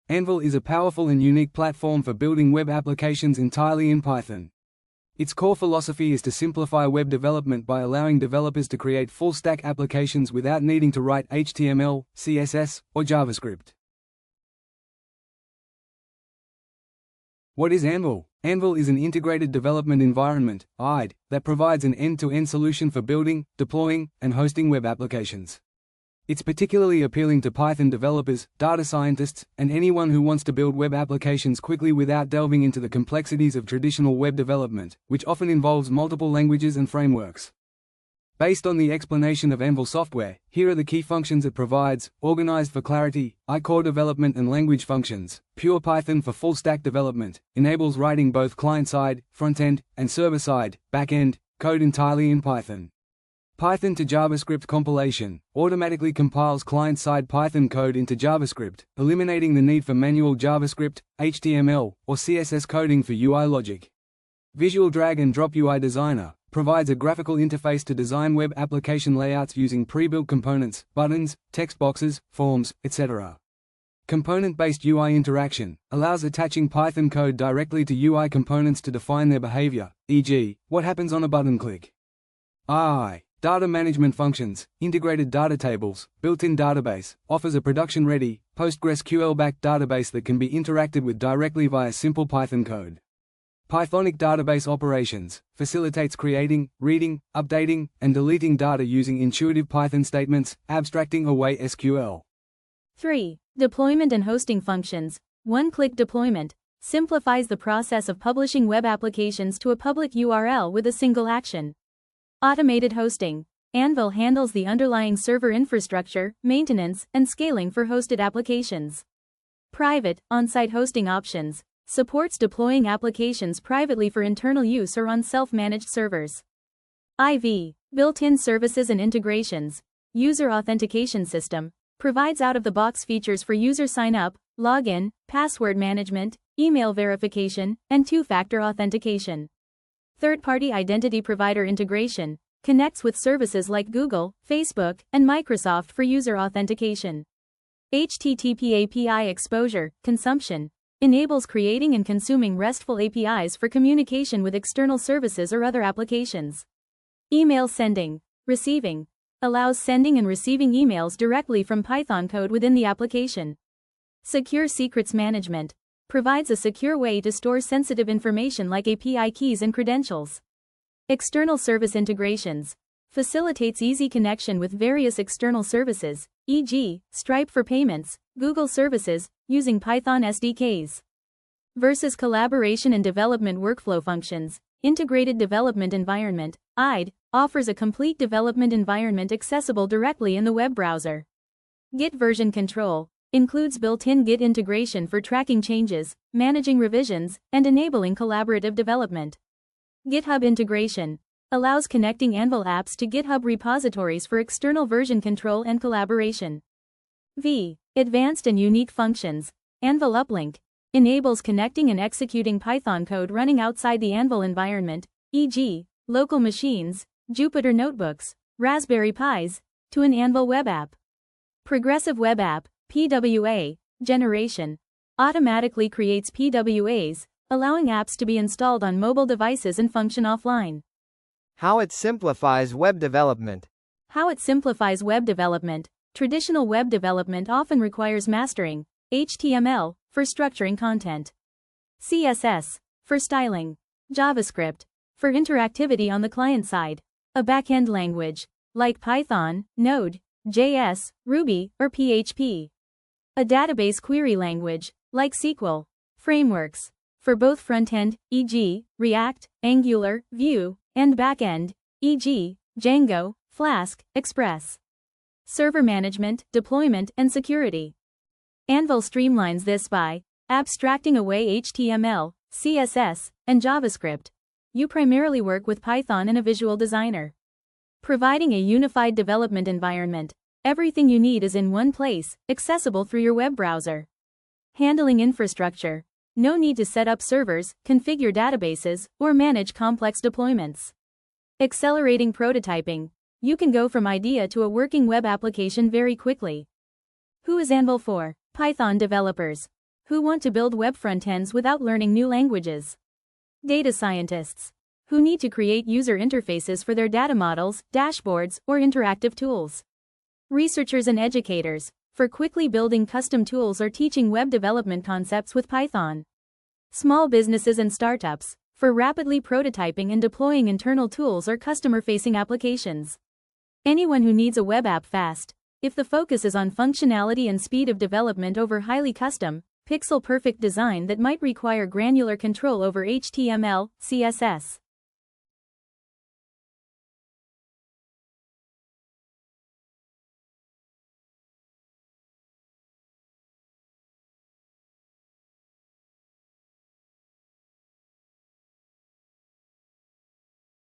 Anvil is a powerful and unique platform for building web applications entirely in Python. Its core philosophy is to simplify web development by allowing developers to create full-stack applications without needing to write HTML, CSS, or JavaScript. What is Anvil? Anvil is an integrated development environment (IDE) that provides an end-to-end solution for building, deploying, and hosting web applications. It's particularly appealing to Python developers, data scientists, and anyone who wants to build web applications quickly without delving into the complexities of traditional web development, which often involves multiple languages and frameworks. Based on the explanation of Anvil software, here are the key functions it provides: organized for clarity, core development and language functions, pure Python for full-stack development, enables writing both client-side, front-end, and server-side, back-end, code entirely in Python. Python to JavaScript compilation, automatically compiles client-side Python code into JavaScript, eliminating the need for manual JavaScript, HTML, or CSS coding for UI logic. Visual Drag and Drop UI Designer provides a graphical interface to design web application layouts using pre-built components, buttons, text boxes, forms, etc. Component-based UI interaction allows attaching Python code directly to UI components to define their behavior, e.g., what happens on a button click. Data management functions, integrated data tables, built-in database, offers a production-ready, PostgreSQL-backed database that can be interacted with directly via simple Python code. Pythonic database operations facilitates creating, reading, updating, and deleting data using intuitive Python statements, abstracting away SQL. 3. Deployment and hosting functions. One-click deployment simplifies the process of publishing web applications to a public URL with a single action. Automated hosting. Anvil handles the underlying server infrastructure, maintenance, and scaling for hosted applications. Private, on-site hosting options. Supports deploying applications privately for internal use or on self-managed servers. IV. Built-in services and integrations. User authentication system. Provides out-of-the-box features for user sign-up, login, password management, email verification, and two-factor authentication. Third-party identity provider integration. Connects with services like Google, Facebook, and Microsoft for user authentication. HTTP API exposure, consumption. Enables creating and consuming RESTful APIs for communication with external services or other applications. Email sending, receiving. Allows sending and receiving emails directly from Python code within the application. Secure secrets management. Provides a secure way to store sensitive information like API keys and credentials. External service integrations. Facilitates easy connection with various external services, e.g., Stripe for payments, Google services, using Python SDKs. Versus collaboration and development workflow functions. Integrated development environment, IDE, offers a complete development environment accessible directly in the web browser. Git version control. Includes built-in Git integration for tracking changes, managing revisions, and enabling collaborative development. GitHub integration. Allows connecting Anvil apps to GitHub repositories for external version control and collaboration. V. Advanced and unique functions. Anvil Uplink. Enables connecting and executing Python code running outside the Anvil environment, e.g., local machines, Jupyter Notebooks, Raspberry Pis, to an Anvil web app. Progressive Web App, PWA, generation. Automatically creates PWAs, allowing apps to be installed on mobile devices and function offline. How it simplifies web development. How it simplifies web development. Traditional web development often requires mastering, HTML, for structuring content, CSS, for styling, JavaScript, for interactivity on the client side, a backend language, like Python, Node, JS, Ruby, or PHP. A database query language, like SQL. Frameworks. For both front-end, e.g., React, Angular, Vue, and back-end, e.g., Django, Flask, Express. Server management, deployment, and security. Anvil streamlines this by abstracting away HTML, CSS, and JavaScript. You primarily work with Python and a visual designer. Providing a unified development environment. Everything you need is in one place, accessible through your web browser. Handling infrastructure. No need to set up servers, configure databases, or manage complex deployments. Accelerating prototyping. You can go from idea to a working web application very quickly. Who is Anvil for? Python developers. who want to build web frontends without learning new languages. Data scientists, who need to create user interfaces for their data models, dashboards, or interactive tools. Researchers and educators, for quickly building custom tools or teaching web development concepts with Python. Small businesses and startups, for rapidly prototyping and deploying internal tools or customer-facing applications. Anyone who needs a web app fast, if the focus is on functionality and speed of development over highly custom, pixel-perfect design that might require granular control over HTML, CSS.